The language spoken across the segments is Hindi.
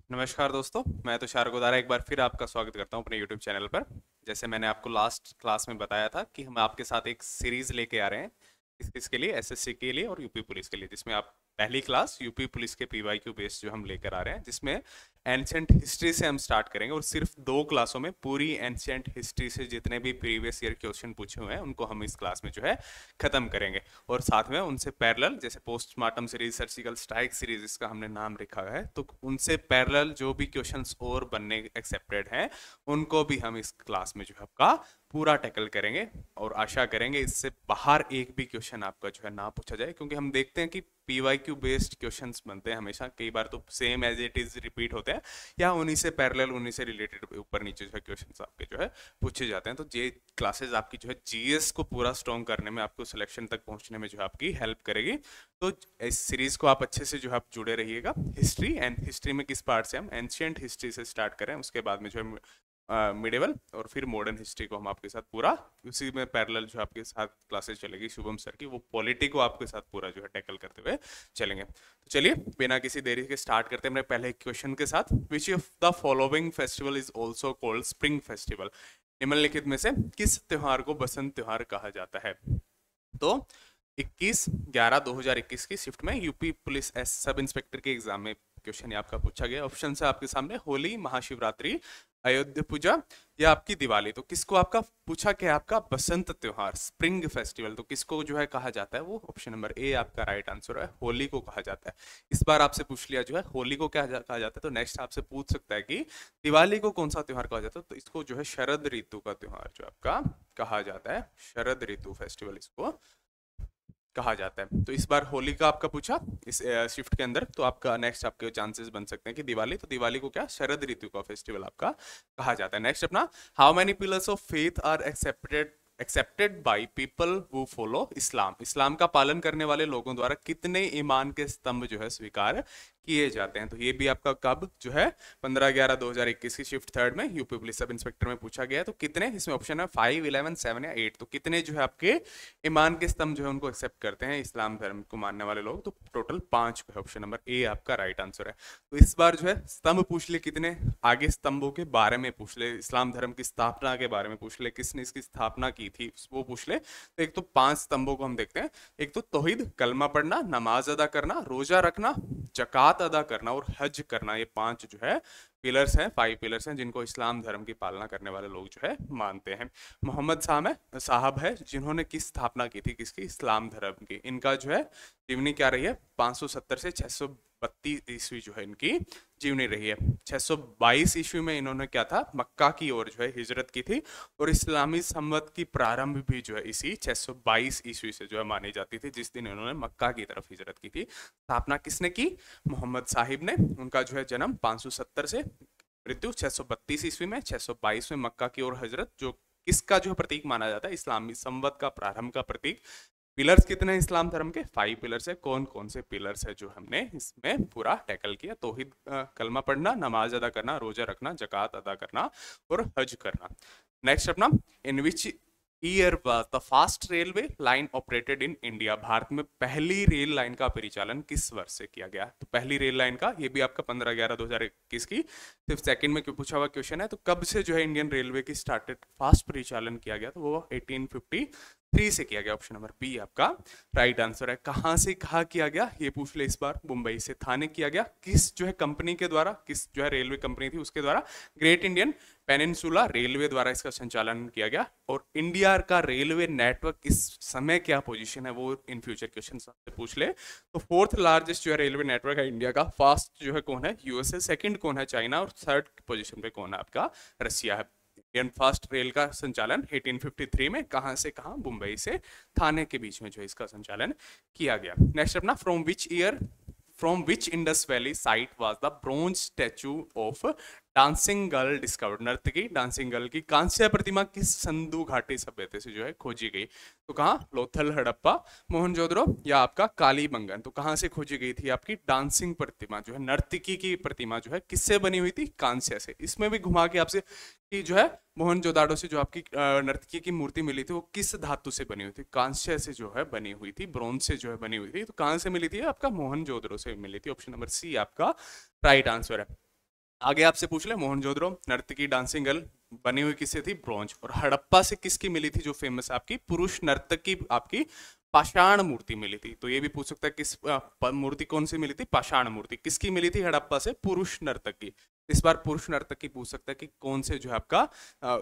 नमस्कार दोस्तों, मैं तुषार गोदारा एक बार फिर आपका स्वागत करता हूं अपने YouTube चैनल पर। जैसे मैंने आपको लास्ट क्लास में बताया था कि हम आपके साथ एक सीरीज लेके आ रहे हैं किसके लिए, एसएससी के लिए और यूपी पुलिस के लिए, जिसमें आप पहली क्लास यूपी पुलिस के पीवाईक्यू बेस्ड जो हम लेकर आ रहे हैं, जिसमें एंशियंट हिस्ट्री से हम स्टार्ट करेंगे और सिर्फ 2 क्लासों में पूरी एंशियंट हिस्ट्री से जितने भी प्रीवियस ईयर क्वेश्चन पूछे हुए हैं उनको हम इस क्लास में जो है खत्म करेंगे। और साथ में उनसे पैरेलल, जैसे postmortem series, surgical strike series इसका हमने नाम रखा है, तो उनसे पैरेलल जो भी क्वेश्चंस और बनने एक्सेप्टेड हैं उनको भी हम इस क्लास में जो है आपका पूरा टैकल करेंगे। और आशा करेंगे इससे बाहर एक भी क्वेश्चन आपका जो है ना पूछा जाए, क्योंकि हम देखते हैं कि पीवाईक्यू बेस्ड क्वेश्चंस बनते हैं हमेशा, कई बार तो same as it is repeat होते हैं या उन्हीं से पैरेलल, उन्हीं से रिलेटेड ऊपर नीचे जो है क्वेश्चंस आपके जो है पूछे जाते हैं। तो ये क्लासेस आपकी जो है जीएस को पूरा स्ट्रॉन्ग करने में, आपको सिलेक्शन तक पहुंचने में जो है आपकी हेल्प करेगी। तो इस सीरीज को आप अच्छे से जो है आप जुड़े रहिएगा। हिस्ट्री एंड हिस्ट्री में किस पार्ट से, हम एंशियंट हिस्ट्री से स्टार्ट करें, उसके बाद में जो है मिडेवल और फिर मॉडर्न हिस्ट्री को हम आपके साथ पूरा उसी में पैरेलल जो आपके साथ क्लासेस चलेगी शुभम सर की, वो पॉलिटी को आपके साथ पूरा जो है टैकल करते हुए चलेंगे। तो चलिए बिना किसी देरी के स्टार्ट करते हैं अपने पहले क्वेश्चन के साथ। विच of the following festival is also called spring festival? निम्नलिखित में से किस त्योहार को बसंत त्योहार कहा जाता है? तो 21/11/2021 की शिफ्ट में UP police S sub inspector के एग्जाम में क्वेश्चन आपका पूछा गया। ऑप्शन है आपके सामने, होली, महाशिवरात्रि, अयोध्या पूजा या आपकी दिवाली। तो किसको आपका पूछा क्या? आपका बसंत त्योहार, स्प्रिंग फेस्टिवल, तो किसको जो है कहा जाता है? वो ऑप्शन नंबर ए आपका राइट आंसर है, होली को कहा जाता है। इस बार आपसे पूछ लिया जो है होली को क्या कहा जाता है, तो नेक्स्ट आपसे पूछ सकता है कि दिवाली को कौन सा त्योहार कहा जाता है, तो इसको जो है शरद ऋतु का त्योहार जो आपका कहा जाता है, शरद ऋतु फेस्टिवल इसको कहा जाता है। तो इस बार होली का आपका पूछा इस शिफ्ट के अंदर, तो आपका नेक्स्ट आपके चांसेस बन सकते हैं कि दिवाली, तो दिवाली को क्या शरद ऋतु का फेस्टिवल आपका कहा जाता है। नेक्स्ट अपना, how many pillars of faith are accepted by people who follow Islam? इस्लाम का पालन करने वाले लोगों द्वारा कितने ईमान के स्तंभ जो है स्वीकार किए जाते हैं? तो ये भी आपका कब जो है 15/11/2021 की शिफ्ट थर्ड में यूपी पुलिस सब इंस्पेक्टर में पूछा गया है। तो कितने इसमें ऑप्शन है, 5, 11, 7 या 8। तो कितने जो है आपके ईमान के स्तंभ जो है उनको एक्सेप्ट करते हैं इस्लाम धर्म को मानने वाले लोग? तो टोटल 5 है, ऑप्शन नंबर ए आपका राइट आंसर है। तो इस बार जो है स्तंभ पूछ ले कितने, आगे स्तंभों के बारे में पूछ ले, इस्लाम धर्म की स्थापना के बारे में पूछ ले, किसने इसकी स्थापना की थी वो पूछ ले। तो एक तो 5 स्तंभों को हम देखते हैं। एक तो तौहीद, कलमा पढ़ना, नमाज अदा करना, रोजा रखना, जक़ात अदा करना और हज करना। ये 5 जो है पिलर्स हैं, 5 पिलर्स हैं जिनको इस्लाम धर्म की पालना करने वाले लोग जो है मानते हैं। मोहम्मद साहब है जिन्होंने किस स्थापना की थी, किसकी? इस्लाम धर्म की। इनका जो है जीवनी क्या रही है? 570 से 632 ईस्वी जो है इनकी जीवनी रही है। 622 ईस्वी में इन्होंने क्या था, मक्का की ओर जो है हिजरत की थी, और इस्लामी संवत की प्रारंभ भी जो है इसी 622 ईस्वी से जो है मानी जाती थी, जिस दिन इन्होंने मक्का की तरफ हिजरत की थी। स्थापना किसने की? मोहम्मद साहिब ने। उनका जो है जन्म 570 से, मृत्यु 632 ईस्वी में, 622 में मक्का की ओर हिजरत, जो किसका जो प्रतीक माना जाता है? इस्लामी संवत का प्रारंभ का प्रतीक। पिलर्स कितने हैं इस्लाम धर्म के? 5 पिलर्स है। कौन कौन से पिलर्स है जो हमने इसमें पूरा टैकल किया? तौहीद, कलमा पढ़ना, नमाज अदा करना, रोजा रखना, जक़ात अदा करना और हज करना। नेक्स्ट अपना, in which year was the first railway line operated in India? Bharat में पहली रेल लाइन का परिचालन किस वर्ष से किया गया? तो पहली रेल लाइन का, ये भी आपका 15/11/2021 की सिर्फ सेकंड में पूछा हुआ क्वेश्चन है। तो कब से जो है इंडियन रेलवे की स्टार्टेड फास्ट परिचालन किया गया? तो वो 1853 से किया गया। ऑप्शन नंबर बी आपका राइट आंसर है। कहां से कहा किया गया ये पूछ ले इस बार। मुंबई से थाने किया गया। किस जो है कंपनी के द्वारा, किस जो है रेलवे कंपनी थी उसके द्वारा? ग्रेट इंडियन पेनिनसुला रेलवे द्वारा इसका संचालन किया गया। और इंडिया का रेलवे नेटवर्क इस समय क्या पोजीशन है, वो इन फ्यूचर क्वेश्चन से पूछ ले। तो 4th लार्जेस्ट जो है रेलवे नेटवर्क है इंडिया का। फर्स्ट जो है कौन है? यूएसए। सेकंड कौन है? चाइना। और थर्ड पोजीशन पे कौन है? आपका रसिया है। इंडियन फास्ट रेल का संचालन 1853 में कहां से कहां? मुंबई से थाने के बीच में जो इसका संचालन किया गया। नेक्स्ट अपना, from which Indus valley site was the bronze statue of dancing girl discovered? नर्तकी डांसिंग गर्ल की कांस्य प्रतिमा किस सिंधु घाटी सभ्यता से जो है खोजी गई? तो कहाँ? लोथल, हड़प्पा, मोहनजोदड़ो या आपका कालीबंगन। तो कहाँ से खोजी गई थी आपकी डांसिंग प्रतिमा जो है, नर्तकी की प्रतिमा जो है किससे बनी हुई थी? कांस्य से। इसमें भी घुमा के आपसे कि जो है मोहनजोदाड़ो से जो आपकी नर्तकी की मूर्ति मिली थी वो किस धातु से बनी हुई थी? कांस्य से जो है बनी हुई थी, ब्रोंज से जो है बनी हुई थी। तो कहाँ से मिली थी? आपका मोहनजोदड़ो से मिली थी। ऑप्शन नंबर सी आपका राइट आंसर है। आगे आपसे पूछ ले, मोहनजोदड़ो नर्तकी डांसिंग गर्ल बनी हुई किससे थी? ब्रॉन्ज। और हड़प्पा से किसकी मिली थी जो फेमस है आपकी पुरुष नर्तकी आपकी पाषाण मूर्ति मिली थी? तो ये भी पूछ सकता है किस मूर्ति कौन सी मिली थी? पाषाण मूर्ति। किसकी मिली थी हड़प्पा से? पुरुष नर्तकी। इस बार पुरुष नर्तकी पूछ सकता है कि कौन से जो है आपका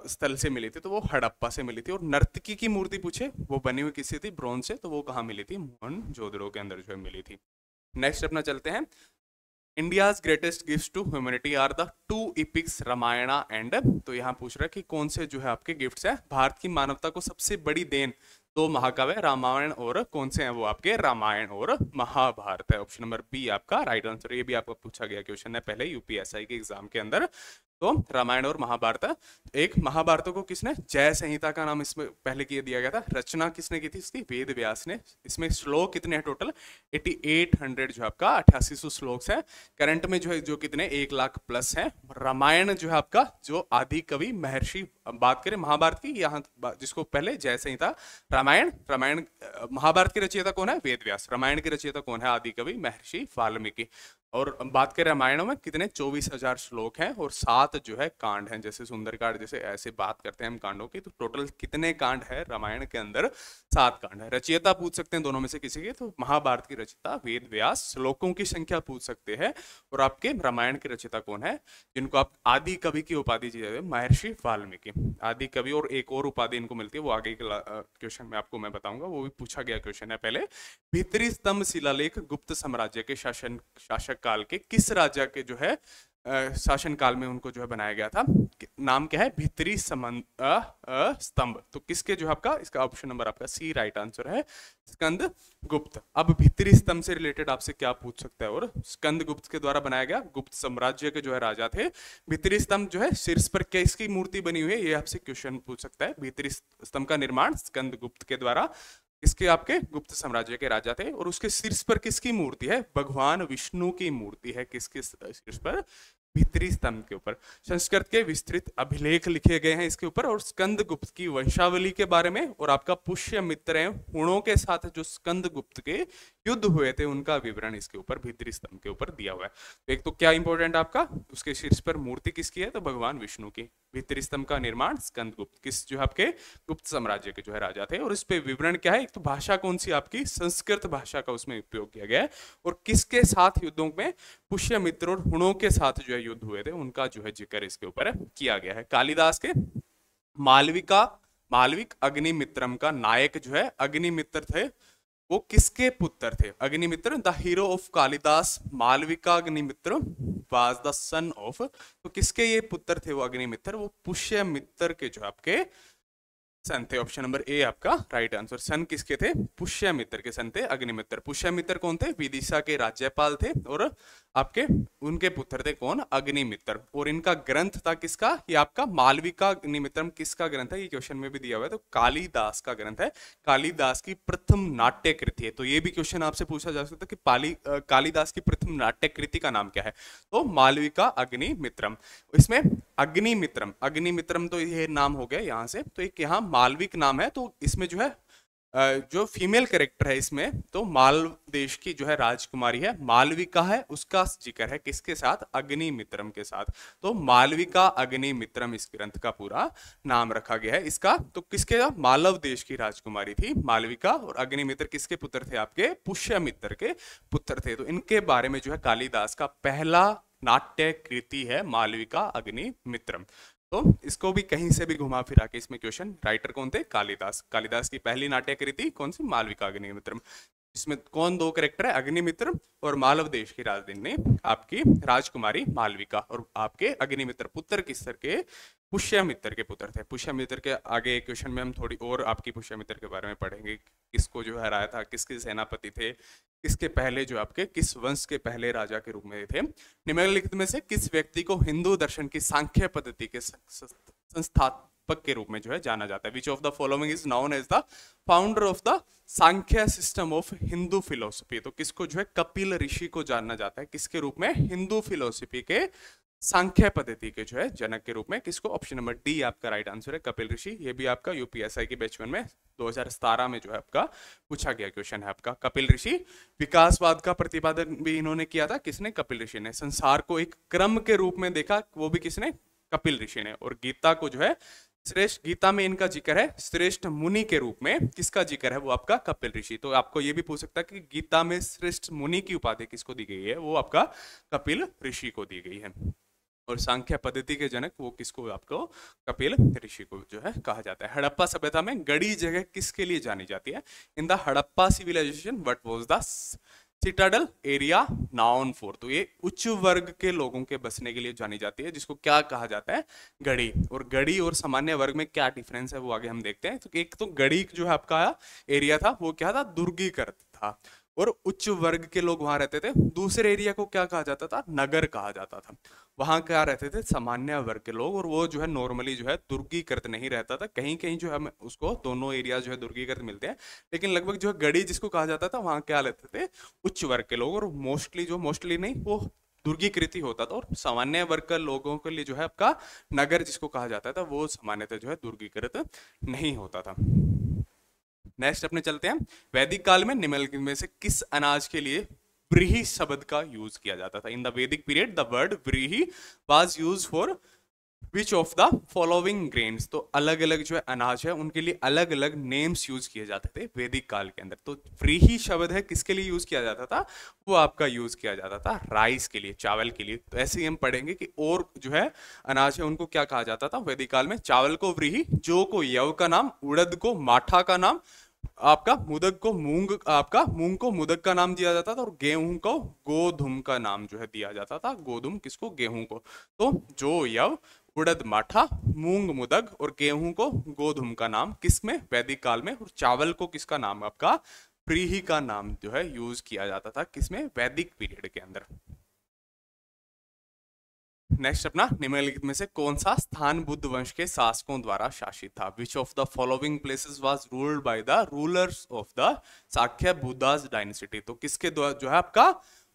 स्थल से मिली थी, तो वो हड़प्पा से मिली थी। और नर्तकी की मूर्ति पूछे वो बनी हुई किससे थी? ब्रॉन्ज से। तो वो कहाँ मिली थी? मोहनजोदड़ो के अंदर जो है मिली थी। नेक्स्ट अपना चलते हैं, India's greatest gift to humanity are the two epics Ramayana and. तो यहाँ पूछ रहा है कि कौन से जो है आपके गिफ्ट्स है भारत की मानवता को सबसे बड़ी देन? दो महाकाव्य रामायण और कौन से हैं वो आपके? रामायण और महाभारत है। ऑप्शन नंबर बी आपका राइट आंसर। ये भी आपको पूछा गया क्वेश्चन है पहले यूपीएसआई के एग्जाम के अंदर। तो रामायण और महाभारत। एक महाभारत को किसने जय संहिता का नाम इसमें पहले किया दिया गया था? रचना किसने की थी इसकी? वेद व्यास ने। इसमें श्लोक कितने हैं टोटल? 8800 जो आपका 8800 श्लोक है। करंट में जो है जो कितने 1 लाख प्लस है। रामायण जो है आपका जो आदि कवि महर्षि, बात करें महाभारत की यहाँ जिसको पहले जय संहिता, रामायण रामायण महाभारत की रचयिता कौन है? वेद व्यास। रामायण की रचयिता कौन है? आदि कवि महर्षि वाल्मीकि। और बात करें रामायणों में कितने 24,000 श्लोक हैं और 7 जो है कांड हैं, जैसे सुंदरकांड, जैसे ऐसे बात करते हैं हम कांडों की। तो टोटल कितने कांड है रामायण के अंदर? 7 कांड है। रचयिता पूछ सकते हैं दोनों में से किसी के, तो महाभारत की रचयिता वेद व्यास। श्लोकों की संख्या पूछ सकते हैं और आपके रामायण की रचयिता कौन है जिनको आप आदि कवि की उपाधि दी जाती है? महर्षि वाल्मीकि आदि कवि। और एक और उपाधि इनको मिलती है वो आगे के क्वेश्चन में आपको मैं बताऊंगा, वो भी पूछा गया क्वेश्चन है पहले। भीतरी स्तंभ शिलालेख गुप्त साम्राज्य के शासक काल के किस राजा के जो है शासन काल में उनको जो है बनाया गया था? नाम क्या है? भीतरी स्तंभ। तो किसके जो है आपका? इसका ऑप्शन नंबर आपका सी राइट आंसर है, स्कंद गुप्त। अब भीतरी स्तंभ से रिलेटेड आपसे क्या पूछ सकता है? और स्कंद गुप्त के द्वारा बनाया गया, गुप्त साम्राज्य के जो है राजा थे। भीतरी स्तंभ जो है शीर्ष पर किसकी मूर्ति बनी हुई है? ये आपसे क्वेश्चन पूछ सकता है। भीतरी स्तंभ का निर्माण स्कंद गुप्त के द्वारा, इसके आपके गुप्त साम्राज्य के राजा थे। और उसके शीर्ष पर किसकी मूर्ति है? भगवान विष्णु की मूर्ति है। किसके शीर्ष पर? भीतरी स्तंभ के ऊपर। संस्कृत के विस्तृत अभिलेख लिखे गए हैं इसके ऊपर। और स्कंद गुप्त की वंशावली के बारे में और आपका पुष्य मित्र हुणों के साथ जो स्कंद गुप्त के युद्ध हुए थे उनका विवरण इसके ऊपर भीतरी स्तंभ के ऊपर दिया हुआ है। तो एक तो क्या इंपॉर्टेंट आपका, उसके शीर्ष पर मूर्ति किसकी है? तो भगवान विष्णु की। भीतरी स्तंभ का निर्माण स्कंद गुप्त, किस जो है आपके गुप्त साम्राज्य के जो है राजा थे। और इस पे विवरण क्या है? एक तो भाषा कौन सी आपकी? संस्कृत भाषा का उसमें उपयोग किया गया है। और किसके साथ युद्धों में? पुष्यमित्र और हुणों के साथ जो है युद्ध हुए थे उनका जो है जिक्र इसके ऊपर किया गया है। कालिदास के मालविक अग्निमित्रम का नायक जो है अग्निमित्र थे, वो किसके पुत्र थे? Agnimitra the hero of Kalidasa Malavika Agnimitra was the son of. तो किसके ये पुत्र थे वो अग्निमित्र? वो पुष्यमित्र के जो आपके सन थे। ऑप्शन नंबर ए आपका राइट आंसर। सन किसके थे? पुष्यमित्र के सन थे अग्निमित्र। पुष्यमित्र कौन थे? विदिशा के राज्यपाल थे। और आपके उनके पुत्र थे कौन? अग्निमित्र। और इनका ग्रंथ था किसका? ये आपका मालविका अग्निमित्रम किसका ग्रंथ है? ये क्वेश्चन में भी दिया हुआ है। तो कालिदास का ग्रंथ है। कालिदास की प्रथम नाट्य कृति है। तो ये भी क्वेश्चन आपसे पूछा जा सकता है कि कालिदास की प्रथम नाट्य कृति का नाम क्या है? तो मालविका अग्निमित्रम। इसमें अग्निमित्रम तो ये नाम हो गया यहाँ से। तो एक यहाँ मालविक नाम है। तो इसमें जो है जो फीमेल कैरेक्टर है इसमें, तो मालव देश की जो है राजकुमारी है मालविका है, उसका जिक्र है किसके साथ? अग्निमित्रम के साथ। तो मालविका अग्निमित्रम इस ग्रंथ का पूरा नाम रखा गया है इसका। तो किसके? मालव देश की राजकुमारी थी मालविका। और अग्निमित्र किसके पुत्र थे? आपके पुष्यमित्र के पुत्र थे। तो इनके बारे में जो है कालिदास का पहला नाट्य कृति है मालविका अग्निमित्रम। तो इसको भी कहीं से भी घुमा फिरा के इसमें क्वेश्चन, राइटर कौन थे? कालिदास। कालिदास की पहली नाट्य कृति कौन सी? मालविका अग्निमित्रम। इसमें कौन दो कैरेक्टर है? अग्निमित्र और मालव देश की राजधानी आपकी राजकुमारी मालविका। और आपके अग्निमित्र पुत्र किस तरह के? पुष्यमित्र के पुत्र थे। पुष्यमित्र के आगे क्वेश्चन में हम थोड़ी और आपकी पुष्यमित्र के बारे में पढ़ेंगे, किसको जो हराया था, किसके सेनापति थे, किसके पहले जो आपके किस वंश के पहले राजा के रूप में थे। निम्नलिखित में से किस व्यक्ति को हिंदू दर्शन की सांख्य पद्धति के संस्थापक के रूप में जो है जाना जाता है? Which of the following is known as the founder of the Samkhya system of Hindu philosophy? तो किसको जो है? कपिल ऋषि को जाना जाता है किसके रूप में? हिंदू फिलोसफी के सांख्य पद्धति के जो है जनक के रूप में किसको, ऑप्शन नंबर डी आपका राइट आंसर है, कपिल ऋषि। ये भी आपका यूपीएसआई के बैच में 2017 में जो है आपका पूछा गया क्वेश्चन है आपका, कपिल ऋषि। विकासवाद का प्रतिपादन भी इन्होंने किया था, किसने, कपिल ऋषि ने। संसार को एक क्रम के रूप में देखा, वो भी किसने, कपिल ऋषि ने। और गीता को जो है श्रेष्ठ, गीता में इनका जिक्र है श्रेष्ठ मुनि के रूप में, किसका जिक्र है, वो आपका कपिल ऋषि। तो आपको ये भी पूछ सकता है कि गीता में श्रेष्ठ मुनि की उपाधि किसको दी गई है, वो आपका कपिल ऋषि को दी गई है। और सांख्य पद्धति के जनक वो किसको, आपको कपिल ऋषि को जो है कहा जाता है। हड़प्पा सभ्यता में गढ़ी जगह किसके लिए जानी जाती है, in the Harappa civilization what was the citadel area known for. तो ये उच्च वर्ग के लोगों के बसने के लिए जानी जाती है, जिसको क्या कहा जाता है, गढ़ी। और गढ़ी और सामान्य वर्ग में क्या डिफरेंस है वो आगे हम देखते हैं। तो एक तो गढ़ी जो है आपका एरिया था वो क्या था, दुर्गीकृत था, और उच्च वर्ग के लोग वहां रहते थे। दूसरे एरिया को क्या कहा जाता था, नगर कहा जाता था। वहां क्या रहते थे, सामान्य वर्ग के लोग, और वो जो है नॉर्मली जो है दुर्गीकृत नहीं रहता था। कहीं कहीं जो है हमें उसको दोनों एरिया जो है दुर्गीकृत मिलते हैं, लेकिन लगभग जो है गढ़ी जिसको कहा जाता था वहां क्या रहते थे, उच्च वर्ग के लोग। और मोस्टली नहीं, वो दुर्गीकृत ही होता था। और सामान्य वर्ग के लोगों के लिए जो है आपका नगर जिसको कहा जाता था वो सामान्यतः जो है दुर्गीकृत नहीं होता था। नेक्स्ट अपने चलते हैं, वैदिक काल में निम्नलिखित में से किस अनाज के लिए व्रीहि शब्द का यूज किया जाता था। In the Vedic period the word vrihi was use for which of the following grains. तो अलग अलग जो है अनाज है उनके लिए अलग अलग नेम्स यूज किए जाते थे वैदिक काल के अंदर। तो व्रीहि शब्द है किसके लिए यूज किया जाता था, वो आपका यूज किया जाता था राइस के लिए, चावल के लिए। तो ऐसे ही हम पढ़ेंगे कि और जो है अनाज है उनको क्या कहा जाता था वैदिक काल में, चावल को व्रीहि, जौ को यव का नाम, उड़द को माठा का नाम, आपका मुदक को मूंग, आपका मूंग को मुदक का नाम दिया जाता था, और गेहूं को गोधुम का नाम जो है दिया जाता था। गोधुम किसको, गेहूं को। तो जो यव, उड़द माठा, मूंग मुदक और गेहूं को गोधुम का नाम किसमें, वैदिक काल में। और चावल को किसका नाम, आपका व्रीहि का नाम जो है यूज किया जाता था किसमें, वैदिक पीरियड के अंदर। नेक्स्ट अपना, निम्नलिखित में से कौन सा स्थान बुद्ध वंश के शासकों द्वारा शासित था। विच of the following places was ruled by the rulers of the Shakya Buddhas dynasty. तो किसके द्वारा जो है आपका,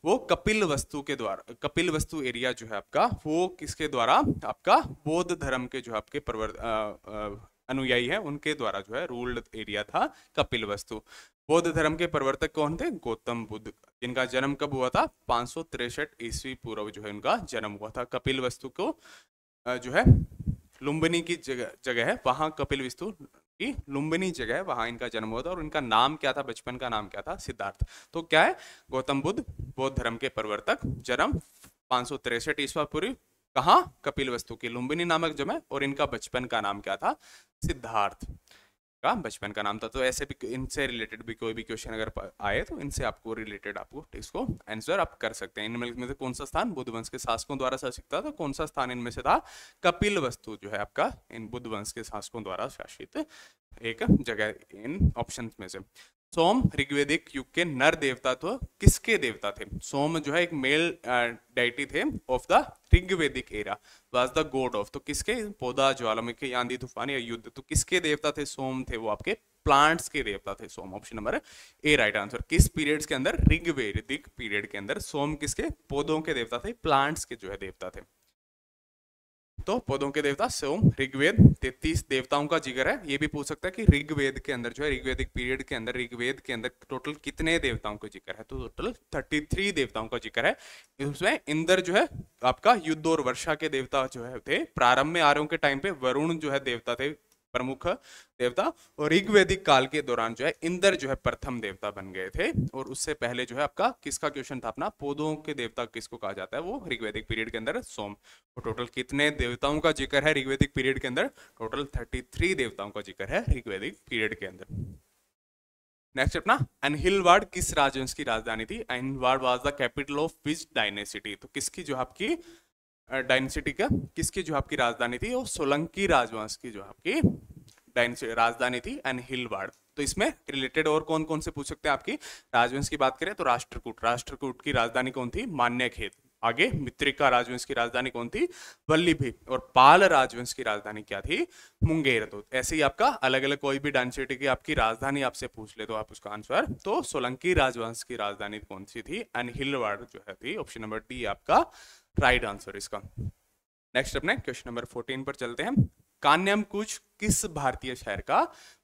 वो कपिल वस्तु के द्वारा, कपिल वस्तु एरिया जो है आपका वो किसके द्वारा, आपका बौद्ध धर्म के जो आपके अनुयायी है उनके द्वारा जो है रूल्ड एरिया था कपिल वस्तु। बौद्ध धर्म के प्रवर्तक कौन थे, गौतम बुद्ध। इनका जन्म कब हुआ था, 563 ईस्वी पूर्व जो है उनका जन्म हुआ था। कपिल वस्तु को जो है लुम्बिनी की जगह है, वहां कपिल वस्तु की लुम्बिनी जगह है, वहां इनका जन्म हुआ था। और इनका नाम क्या था, बचपन का नाम क्या था, सिद्धार्थ। तो क्या है, गौतम बुद्ध बौद्ध धर्म के प्रवर्तक, जन्म 563 ईस्वी पूर्व, कहाँ, कपिल वस्तु की लुम्बिनी नामक जगह, और इनका बचपन का नाम क्या था, सिद्धार्थ का बचपन का नाम था। तो ऐसे भी इनसे रिलेटेड भी कोई भी क्वेश्चन अगर आए तो इनसे आपको रिलेटेड आपको इसको आंसर आप कर सकते हैं। इनमें से कौन सा स्थान बुद्ध वंश के शासकों द्वारा शासित था, तो कौन सा स्थान इनमें से था, कपिल वस्तु जो है आपका इन बुद्ध वंश के शासकों द्वारा शासित एक जगह इन ऑप्शन में से। सोम ऋग्वेदिक युग के नर देवता तो किसके देवता थे। सोम जो है एक मेल डाइटी थे of the Rigvedic era, was the God of, तो किसके, पौधा ज्वालामुखी आंधी तूफान या युद्ध, तो किसके देवता थे, सोम थे वो आपके प्लांट्स के देवता थे Soma. Option number A right answer. किस पीरियड्स के अंदर, ऋग्वेदिक पीरियड के अंदर सोम किसके, पौधों के देवता थे, प्लांट्स के जो है देवता थे। तो पौधों के देवता सोम। ऋग्वेद 33 देवताओं का जिक्र है, ये भी पूछ सकता है कि ऋग्वेद के अंदर जो है ऋग्वेदिक पीरियड के अंदर ऋग्वेद के अंदर टोटल कितने देवताओं का जिक्र है, तो टोटल 33 देवताओं का जिक्र है। उसमें इंद्र जो है आपका युद्ध और वर्षा के देवता जो है थे। प्रारंभ में आर्यों के टाइम पे वरुण जो है देवता थे, प्रमुख देवता, और ऋग्वेदिक काल के दौरान जो है इंद्र जो है प्रथम देवता बन गए थे। और उससे पहले जो है आपका किसका क्वेश्चन था अपना, पौधों के देवता किसको कहा जाता है, वो ऋग्वेदिक पीरियड के अंदर सोम। और टोटल कितने देवताओं का जिक्र है ऋग्वेदिक पीरियड के अंदर, टोटल 33 देवताओं का जिक्र है ऋग्वेदिक पीरियड के अंदर। नेक्स्ट अपना, अनहिलवाड़ किस राजवंश की राजधानी थी। Anhilwad was the capital of which dynasty. तो किसकी जो आपकी डायनेसिटी का, किसकी जो आपकी राजधानी थी, वो सोलंकी राजवंश की जो आपकी राजधानी थी अनहिलवाड़। तो इसमें रिलेटेड और कौन कौन से पूछ सकते हैं आपकी राजवंश की बात करें तो राष्ट्रकूट, राष्ट्रकूट की राजधानी कौन थी, मान्यखेत। आगे मित्रिका राजवंश की राजधानी कौन थी? वल्लभी। और पाल राजवंश की राजधानी क्या थी? मुंगेर। तो ऐसे ही आपका अलग अलग कोई भी डायनेस्टी की आपकी राजधानी आपसे पूछ ले तो आप उसका आंसर, तो सोलंकी राजवंश की राजधानी कौन सी थी? अनहिलवाड़ जो है थी। ऑप्शन नंबर डी आपका राइट आंसर इसका। नेक्स्ट अपने क्वेश्चन नंबर 14 पर चलते हैं। कान्याकुब्ज किस भारतीय शहर का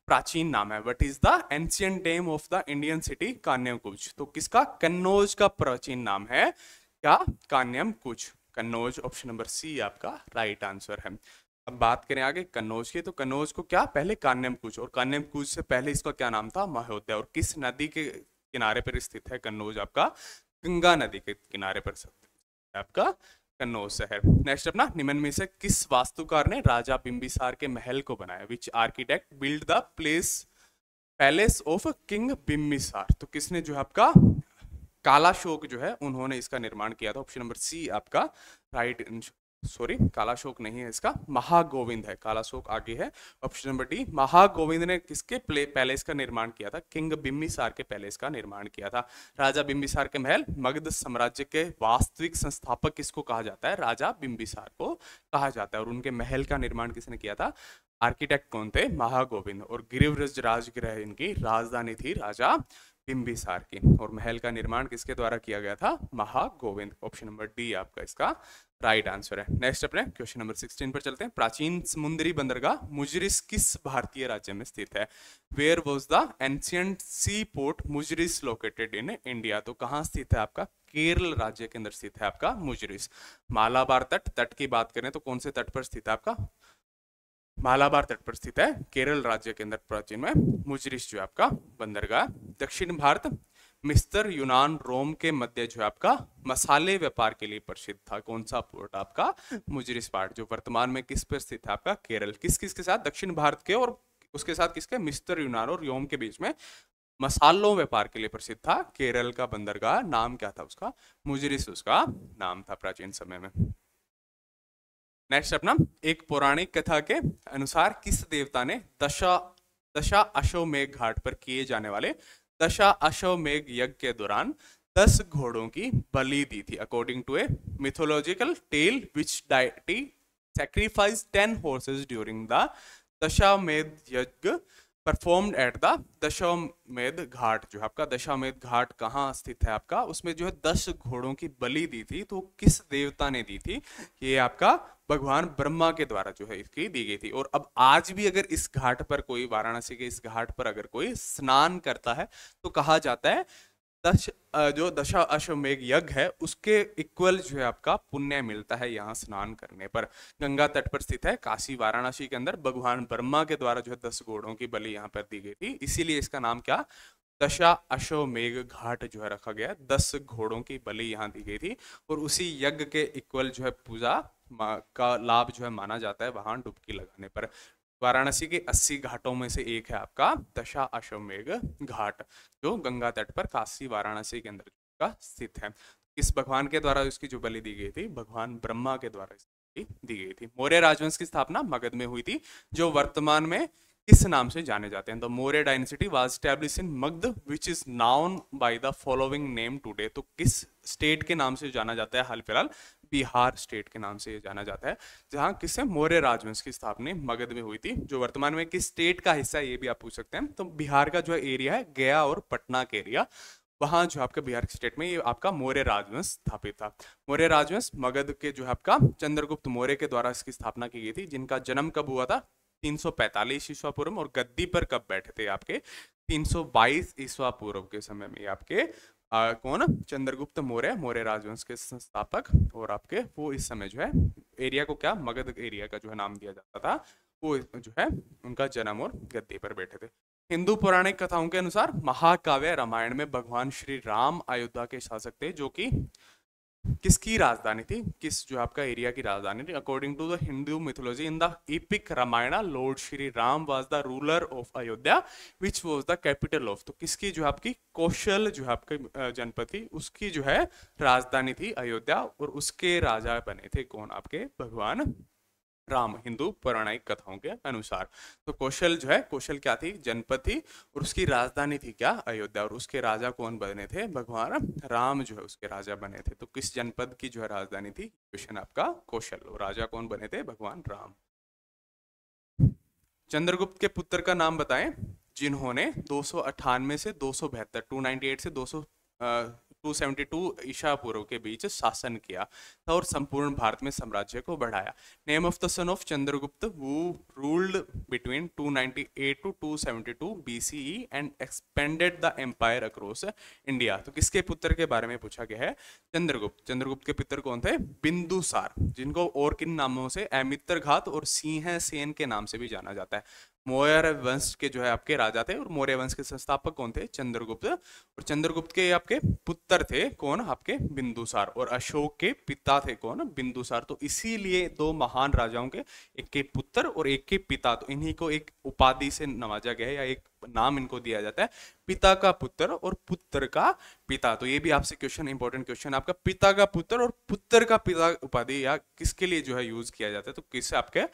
प्राचीन नाम है? What is the ancient name of the Indian city Kanyakubja? तो किसका? कन्नौज का प्राचीन नाम है क्या? Kanyakubja, Kannauj. Option number C आपका राइट आंसर है। अब बात करें आगे कन्नौज की, तो कन्नौज को क्या पहले कान्याकुब्ज, और कान्याकुब्ज से पहले इसका क्या नाम था? महोदय। और किस नदी के किनारे पर स्थित है कन्नौज आपका? गंगा नदी के किनारे पर स्थित है आपका कन्नौज शहर। नेक्स्ट अपना, निम्न में से किस वास्तुकार ने राजा बिंबिसार के महल को बनाया? Which architect build the palace of king Bimbisara? तो किसने जो है आपका कालाशोक जो है उन्होंने इसका निर्माण किया था। ऑप्शन नंबर सी आपका राइट, सॉरी कालाशोक नहीं है इसका, महागोविंद है, कालाशोक आगे है। ऑप्शन नंबर डी, महागोविंद ने किसके पैलेस का निर्माण किया था? किंग बिंबिसार के पैलेस का निर्माण किया था। राजा बिंबिसार के महल, मगध साम्राज्य के वास्तविक संस्थापक किसको कहा जाता है? राजा बिंबिसार को कहा जाता है। और उनके महल का निर्माण किसने किया था? आर्किटेक्ट कौन थे? महागोविंद। और गिरिव्रज राजगृह इनकी राजधानी थी राजा बिंबिसार की। और महल का निर्माण किसके द्वारा किया गया था? महागोविंद। ऑप्शन नंबर डी आपका इसका राइट आंसर है। नेक्स्ट अपने क्वेश्चन नंबर 16 पर चलते हैं। प्राचीन समुद्री बंदरगाह मुजरिस किस भारतीय राज्य में स्थित है? Where was the ancient sea port Muziris located in India? तो कहाँ स्थित है आपका? केरल राज्य के अंदर स्थित है आपका मुजरिस। मालाबार तट की बात करें तो कौन से तट पर स्थित है आपका? मालाबार तट पर स्थित है केरल राज्य के अंदर प्राचीन में मुजरिस जो है आपका बंदरगाह। दक्षिण भारत मिस्र यूनान रोम के मध्य जो है आपका मसाले व्यापार के लिए प्रसिद्ध था। कौन सा पोर्ट आपका? मुजरिस पोर्ट, जो वर्तमान में किस पर स्थित है आपका? केरल। किस किस के साथ? दक्षिण भारत के, और उसके साथ किसके? मिस्र यूनान और रोम के बीच में मसालों व्यापार के लिए प्रसिद्ध था केरल का बंदरगाह। नाम क्या था उसका? मुजरिस उसका नाम था प्राचीन समय में। नेक्स्ट अपना, एक पौराणिक कथा के अनुसार किस देवता ने दशा अश्वमेध घाट पर किए जाने वाले दशा अश्वमेध यज्ञ के दौरान 10 घोड़ों की बलि दी थी? According to a mythological tale which deity sacrificed 10 horses during the Dashashwamedh yagya performed at the Dashashwamedh Ghat. जो है आपका दशाश्वमेध घाट कहाँ स्थित है आपका? उसमें जो है 10 घोड़ों की बलि दी थी, तो किस देवता ने दी थी? ये आपका भगवान ब्रह्मा के द्वारा जो है इसकी दी गई थी। और अब आज भी अगर इस घाट पर कोई, वाराणसी के इस घाट पर अगर कोई स्नान करता है तो कहा जाता है जो दशा अश्वमेध यज्ञ है उसके इक्वल जो है आपका पुण्य मिलता है यहाँ स्नान करने पर। गंगा तट पर स्थित है काशी वाराणसी के अंदर। भगवान ब्रह्मा के द्वारा जो है 10 घोड़ों की बलि यहाँ पर दी गई थी, इसीलिए इसका नाम क्या? दशा अश्वमेध घाट जो है रखा गया। 10 घोड़ों की बलि यहाँ दी गई थी और उसी यज्ञ के इक्वल जो है पूजा का लाभ जो है माना जाता है वहां डुबकी लगाने पर। वाराणसी के 80 घाटों में से एक है आपका दशा अश्वमेध घाट, जो गंगा तट पर काशी वाराणसी के अंदर का स्थित है। इस भगवान के द्वारा इसकी जो बलि दी गई थी, भगवान ब्रह्मा के द्वारा इसकी दी गई थी। मौर्य राजवंश की स्थापना मगध में हुई थी, जो वर्तमान में किस नाम से जाने जाते हैं? The Maurya dynasty was established in Magadh which is noun by the following name today. तो किस स्टेट के नाम से जाना जाता है हाल फिलहाल? बिहार स्टेट के नाम से ये जाना जाता है, जहां किससे? मौर्य राजवंश की स्थापना मगध में हुई थी। जो वर्तमान में किस स्टेट का हिस्सा है ये भी आप पूछ सकते हैं। तो बिहार का जो एरिया है गया और पटना के एरिया, वहां जो आपका बिहार स्टेट में ये आपका मौर्य राजवंश स्थापित था। मौर्य राजवंश मगध के जो है आपका चंद्रगुप्त मौर्य के द्वारा इसकी स्थापना की गई थी, जिनका जन्म कब हुआ था? 345 ईस्वा पूर्व। और गद्दी पर कब बैठे थे आपके? 322 ईस्वा पूर्व के समय में आपके कौन? चंद्रगुप्त मौर्य, मौर्य राजवंश के संस्थापक। और आपके वो इस समय जो है एरिया को क्या मगध एरिया का जो है नाम दिया जाता था, वो जो है उनका जन्म और गद्दी पर बैठे थे। हिंदू पौराणिक कथाओं के अनुसार महाकाव्य रामायण में भगवान श्री राम अयोध्या के शासक थे, जो कि किसकी राजधानी थी? किस जो आपका एरिया की राजधानी थी? According to the Hindu mythology in the epic Ramayan, lord Shri Ram was the ruler of Ayodhya which was the capital of. तो किसकी जो आपकी कौशल जो है आपकी जनपद थी, उसकी जो है राजधानी थी अयोध्या, और उसके राजा बने थे कौन? आपके भगवान राम, हिंदू पौराणिक कथाओं के अनुसार। तो कौशल जो है, कौशल क्या थी, जनपद थी, और उसकी राजधानी थी क्या, अयोध्या, और उसके राजा कौन बने थे, भगवान राम जो है उसके राजा बने थे। तो किस जनपद की जो है राजधानी थी, क्वेश्चन आपका कौशल, और राजा कौन बने थे, भगवान राम। चंद्रगुप्त के पुत्र का नाम बताएं जिन्होंने 298 से 272, 298 से 272 ईसा पूर्व के बीच शासन किया था और संपूर्ण भारत में साम्राज्य को बढ़ाया। Name of the son of Chandragupta who ruled between 298 to 272 BCE and expanded the empire across India. तो किसके पुत्र के बारे में पूछा गया है, चंद्रगुप्त। चंद्रगुप्त के पुत्र कौन थे, बिंदुसार, जिनको और किन नामों से, अमित्रघात और सिंह सेन के नाम से भी जाना जाता है। मौर्य वंश के जो है आपके राजा थे, और मौर्य वंश के संस्थापक कौन थे, चंद्रगुप्त। और चंद्रगुप्त के आपके पुत्र थे कौन, आपके बिंदुसार, और अशोक के पिता थे कौन, बिंदुसार। तो इसीलिए दो महान राजाओं के, एक के पुत्र और एक के पिता, तो इन्हीं को एक उपाधि से नवाजा गया है, या एक नाम इनको दिया जाता है, पिता का पुत्र और पुत्र का पिता। तो ये भी आपसे क्वेश्चन, इंपॉर्टेंट क्वेश्चन, आपका पिता का पुत्र और पुत्र का पिता उपाधि या किसके लिए जो है यूज किया जाता है, तो किस आपके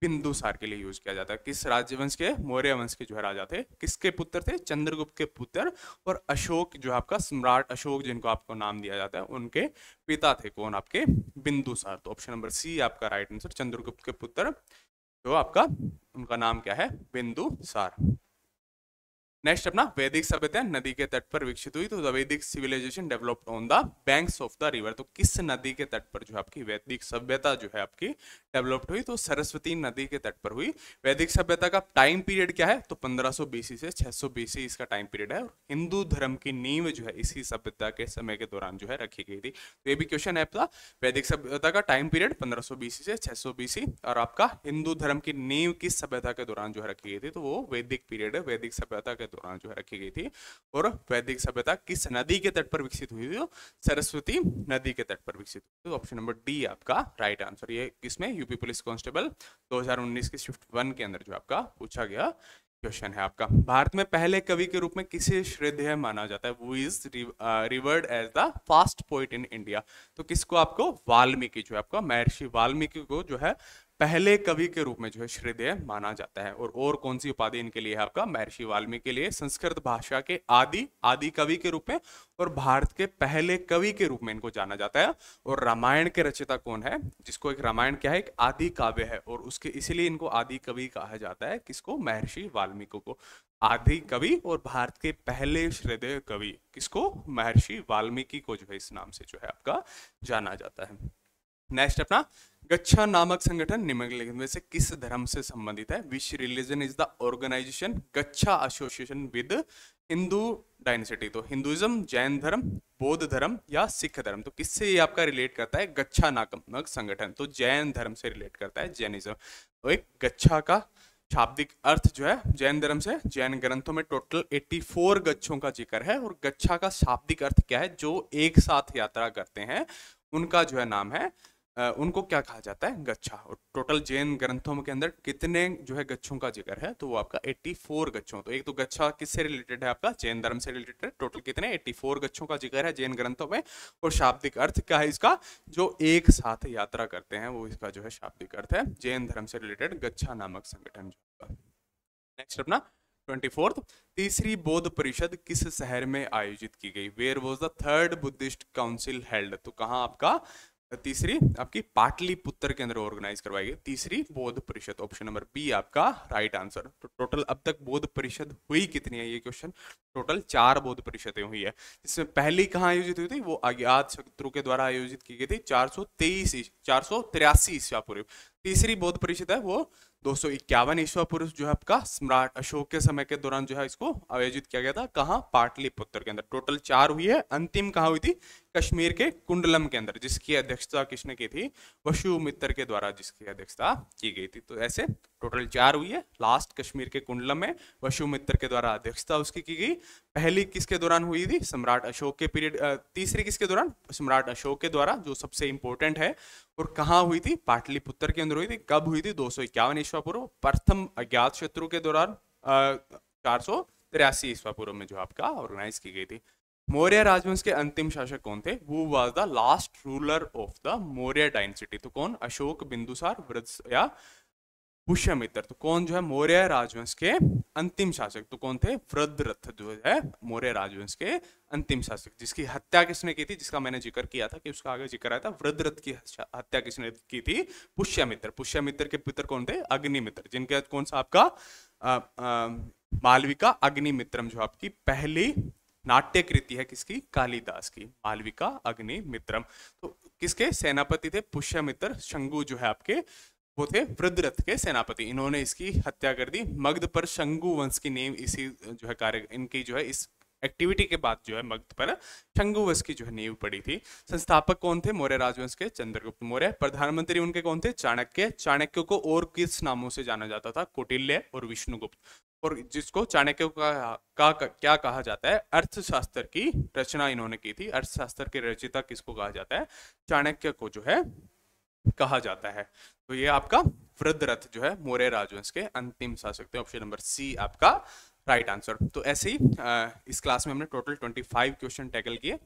बिंदुसार के लिए यूज किया जाता है। किस राजवंश के, मौर्य वंश के जो है राजा थे, किसके पुत्र थे, चंद्रगुप्त के पुत्र, और अशोक जो आपका सम्राट अशोक जिनको आपको नाम दिया जाता है, उनके पिता थे कौन, आपके बिंदुसार। तो ऑप्शन नंबर सी आपका राइट आंसर, चंद्रगुप्त के पुत्र जो आपका, उनका नाम क्या है, बिंदुसार। नेक्स्ट अपना, वैदिक सभ्यता नदी के तट पर विकसित हुई। तो the Vedic civilization developed on the banks of the river. तो किस नदी के तट पर जो आपकी वैदिक सभ्यता जो है आपकी डेवलप्ड हुई, तो सरस्वती नदी के तट पर हुई। वैदिक सभ्यता का टाइम पीरियड क्या है, तो 1500 BC से 600 BC इसका टाइम पीरियड है, और हिंदू धर्म की नींव जो है इसी सभ्यता के समय के दौरान जो है रखी गई थी। तो ये भी क्वेश्चन है आपका, वैदिक सभ्यता का टाइम पीरियड 1500 BC से 600 BC, और आपका हिंदू धर्म की नींव किस सभ्यता के दौरान जो है रखी गई थी, तो वो वैदिक पीरियड है, वैदिक सभ्यता के दौरान जो है रखी गई थी। और वैदिक सभ्यता किस नदी के तट पर विकसित हुई थी, सरस्वती नदी के तट पर विकसित हुई। तो ऑप्शन नंबर डी आपका राइट आंसर। ये किसमें, यूपी पुलिस कांस्टेबल 2019 के शिफ्ट 1 के अंदर जो आपका पूछा गया क्वेश्चन है आपका। भारत में पहले कवि के रूप में किसे श्रद्धेय माना जाता है, who is revered as the first poet in India. तो किसको, आपको वाल्मीकि, जो आपका महर्षि वाल्मीकि को जो है पहले कवि के रूप में जो है श्रद्धेय माना जाता है। और कौन सी उपाधि इनके लिए है आपका, महर्षि वाल्मीकि के लिए संस्कृत भाषा के आदि कवि के रूप में, और भारत के पहले कवि के रूप में इनको जाना जाता है। और रामायण के रचयिता कौन है, जिसको एक रामायण क्या है, एक आदि काव्य है, और उसके इसीलिए इनको आदि कवि कहा जाता है, किसको, महर्षि वाल्मीकि को आदि कवि, और भारत के पहले श्रद्धेय कवि किसको, महर्षि वाल्मीकि को जो है इस नाम से जो है आपका जाना जाता है। नेक्स्ट अपना, गच्छा नामक संगठन निम्नलिखित में से किस धर्म से संबंधित है, which religion is the organization Gachchha association with Hindu dynasty. तो हिंदुइज्म, जैन धर्म, बौद्ध धर्म या सिख धर्म। तो किससे ये आपका रिलेट करता है, गच्छा नामक संगठन, तो जैन धर्म से रिलेट करता है, जैनिज्म। तो एक गच्छा का शाब्दिक अर्थ जो है जैन धर्म से, जैन ग्रंथों में टोटल 84 गच्छों का जिक्र है, और गच्छा का शाब्दिक अर्थ क्या है, जो एक साथ यात्रा करते हैं उनका जो है नाम है, उनको क्या कहा जाता है, गच्छा। और टोटल जैन ग्रंथों के अंदर कितने जो है गच्छों का जिक्र है, तो वो आपका 84 गच्छों। तो एक तो गच्छा किससे रिलेटेड है आपका, जैन धर्म से रिलेटेड। टोटल कितने, 84 गच्छों का जिक्र है जैन ग्रंथों में। और शाब्दिक अर्थ क्या है इसका, जो एक साथ यात्रा करते हैं, वो इसका जो है शाब्दिक अर्थ है, जैन धर्म से रिलेटेड गच्छा नामक संगठन। नेक्स्ट अपना 24th, तीसरी बौद्ध परिषद किस शहर में आयोजित की गई, where was the third Buddhist council held. तो कहाँ आपका तीसरी आपकी पाटलिपुत्र के अंदर ऑर्गेनाइज करवाई गई तीसरी बौद्ध परिषद। ऑप्शन नंबर बी आपका राइट आंसर। तो टोटल अब तक बौद्ध परिषद हुई कितनी है, ये क्वेश्चन, टोटल 4 बौद्ध परिषदें हुई है। जिसमें पहली कहाँ आयोजित हुई थी, वो अज्ञातशत्रु के द्वारा आयोजित की गई थी 483 ईस्वी पूर्व। तीसरी बौद्ध परिषद है वो 251 ईस्वी पूर्व जो है आपका सम्राट अशोक के समय के दौरान जो है इसको आयोजित किया गया था। कहाँ, पाटलिपुत्र के अंदर। टोटल 4 हुई है, अंतिम कहाँ हुई थी, कश्मीर के कुंडलम के अंदर, जिसकी अध्यक्षता किसने की थी, वसुमित्र के द्वारा जिसकी अध्यक्षता की गई थी। तो ऐसे टोटल 4 हुई है, लास्ट कश्मीर के कुंडलम में वसुमित्र के द्वारा अध्यक्षता उसकी की गई। पहली किसके दौरान हुई थी, सम्राट अशोक के पीरियड, तीसरी किसके दौरान, सम्राट अशोक के द्वारा, जो सबसे इंपॉर्टेंट है। और कहाँ हुई थी, पाटलिपुत्र के अंदर हुई थी। कब हुई थी, 251 ईस्वी पूर्व। प्रथम अज्ञात शत्रु के दौरान 483 ईस्वी पूर्व में जो आपका ऑर्गेनाइज की गई थी। मौर्य राजवंश के अंतिम शासक कौन थे? Who was the last ruler of the Maurya dynasty? तो कौन? अशोक, बिंदुसार, वृद्ध या पुष्यमित्र? तो कौन जो है मौर्य राजवंश के अंतिम शासक? तो कौन थे? वृद्धरथ जो है मौर्य राजवंश के अंतिम शासक, जिसकी हत्या किसने की थी, जिसका मैंने जिक्र किया था कि उसका आगे जिक्र आया था। वृद्धरथ की हत्या किसने की थी? पुष्यमित्र। पुष्यमित्र के पुत्र कौन थे? अग्निमित्र, जिनके कौन सा आपका मालविका अग्निमित्रम, जो आपकी पहली नाट्य कृति है किसकी? कालिदास की, मालविका अग्निमित्रम। तो किसके सेनापति थे? पुष्यमित्र। शंगु जो है आपके वो थे वृद्धरथ के सेनापति, इन्होंने इसकी हत्या कर दी। मगध पर शंगु वंश की नींव इसी जो है कार्य इनकी जो है इस एक्टिविटी के बाद जो है मगध पर शंगु वंश की जो है नींव पड़ी थी। संस्थापक कौन थे मौर्य राजवंश के? चंद्रगुप्त मौर्य। प्रधानमंत्री उनके कौन थे? चाणक्य। चाणक्य को और किस नामों से जाना जाता था? कौटिल्य और विष्णुगुप्त। और जिसको चाणक्य क्या कहा जाता है? अर्थशास्त्र की रचना इन्होंने की थी। अर्थशास्त्र के रचयिता किसको कहा जाता है? चाणक्य को जो है कहा जाता है। तो ये आपका वृद्धरथ जो है मौर्य राजवंश के अंतिम शासक थे। ऑप्शन नंबर सी आपका राइट आंसर। तो ऐसे ही इस क्लास में हमने टोटल 25 क्वेश्चन टैकल किए।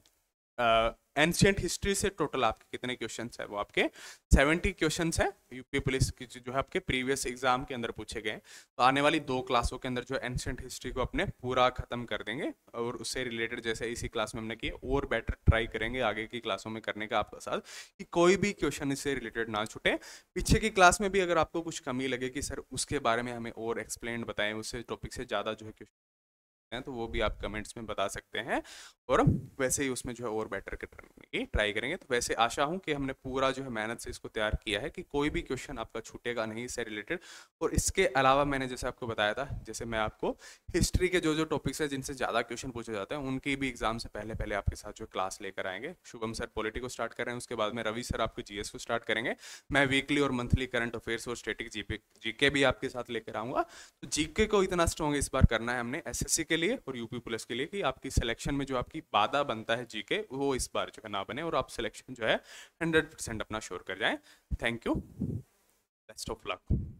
एंशियंट हिस्ट्री से टोटल आपके कितने क्वेश्चंस है? वो आपके 70 क्वेश्चंस है, यूपी पुलिस की जो है आपके प्रीवियस एग्जाम के अंदर पूछे गए। तो आने वाली 2 क्लासों के अंदर जो एंशियंट हिस्ट्री को अपने पूरा खत्म कर देंगे, और उससे रिलेटेड जैसे इसी क्लास में हमने किए और बेटर ट्राई करेंगे आगे की क्लासों में करने का आपके साथ, कि कोई भी क्वेश्चन इससे रिलेटेड ना छूटे। पीछे की क्लास में भी अगर आपको कुछ कमी लगे कि सर उसके बारे में हमें और एक्सप्लेन बताएं, उससे टॉपिक से ज़्यादा जो है क्वेश्चन हैं, तो वो भी आप कमेंट्स में बता सकते हैं, और वैसे ही उसमें जो है और बेटर करने की ट्राई करेंगे। तो वैसे आशा हूं कि हमने पूरा जो है मेहनत से इसको तैयार किया है कि कोई भी क्वेश्चन आपका छूटेगा नहीं इससे रिलेटेड। और इसके अलावा मैंने जैसे आपको बताया था, जैसे मैं आपको हिस्ट्री के जो टॉपिक्स है जिनसे ज़्यादा क्वेश्चन पूछे जाते हैं उनकी भी एग्जाम से पहले पहले आपके साथ जो क्लास लेकर आएंगे। शुभम सर पॉलिटी को स्टार्ट कर रहे हैं, उसके बाद में रवि सर आपको जीएस को स्टार्ट करेंगे। मैं वीकली और मंथली करंट अफेयर्स और स्टेटिक जीके भी आपके साथ लेकर आऊँगा। तो जीके को इतना स्ट्रॉन्ग इस बार करना है हमने एसएससी के लिए और यूपी पुलिस के लिए, कि आपकी सिलेक्शन में जो आपकी बाधा बनता है जीके, वो इस बार जो है ना बने, और आप सिलेक्शन जो है 100% अपना श्योर कर जाएं। Thank you, best of luck.